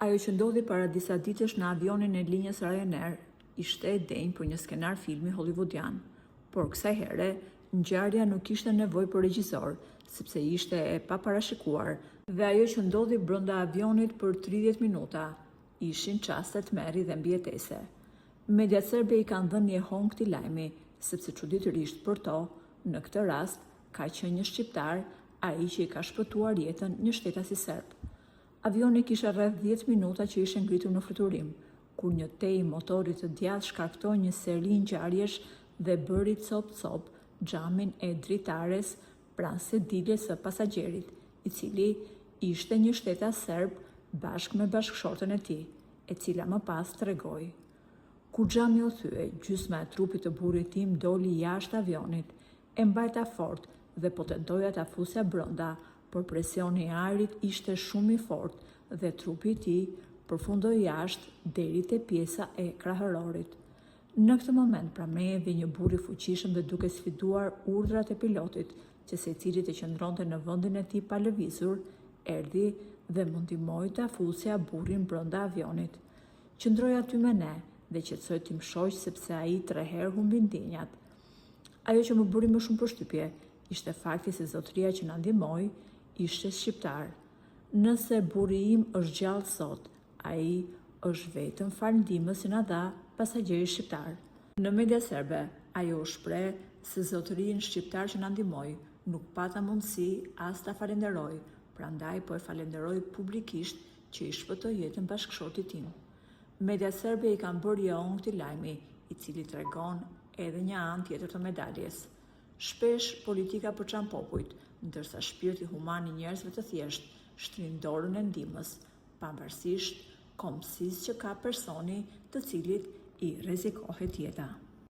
Ajo që ndodhi para disa ditësh në avionin e linjës Ryanair ishte e denjë për një skenar filmi hollywoodian, por kësaj here ngjarja nuk kishte nevojë për regjisor, sepse ishte e paparashikuar dhe ajo që ndodhi brenda avionit për 30 minuta ishin çaste tmerri dhe mbijetese. Mediat serbe i kanë dhënë një hong këtij lajmi, sepse çuditërisht për to, në këtë rast ka qenë një shqiptar, ai që i ka shpëtuar jetën një shtetasi serb. Avioni kishte rreth 10 minuta që ishte ngritur në fluturim, kur një tej motorit të djathtë shkaktoi një seri ngjarjesh dhe bëri cop xhamin e dritares pranë sediles së pasagjerit, i cili ishte një shtetas serb bashkë me bashkëshortën e tij, e cila më pas tregoi: "Kur xhami u thye, gjysma e trupit të burrit tim doli jashtë avionit, e mbajta fort dhe po tentoja ta fusja brenda, por presioni i ajrit ishte shumë i fortë dhe trupi i tij përfundoi jashtë deri te pjesa e krahërorit. Në këtë moment pranë meje vi një burr i fuqishëm dhe duke sfiduar urdhrat e pilotit, që secili të qëndronte në vendin e tij pa lëvizur, erdhi dhe më ndihmoi ta fusja burrin brenda avionit. Qëndroi aty me ne dhe qetësoi tim shoq sepse ai 3 herë humbi ndjenjat. Ajo që më bëri më shumë përshtypje ishte fakti se zotëria që na ndihmoi ishte shqiptar. Nëse burri im është gjallë sot, ai është vetëm falëndimës që na dha pasagjeri shqiptar." Në media serbe, ajo u shpreh se zotërinë shqiptar që na ndihmoi nuk pata mundësi as ta falenderoj, prandaj po e falenderoj publikisht që i shpëtoi jetën bashkëshortit tim. Media serbe i kanë bërë jeon këtij lajmi, i cili tregon edhe një anë tjetër të medaljes. Shpesh politika përçan popujt, ndërsa shpirti human i njerëzve të thjeshtë shtrin dorën e ndihmës, pavarësisht kombësisë që ka personi të cilit i rrezikohet jeta.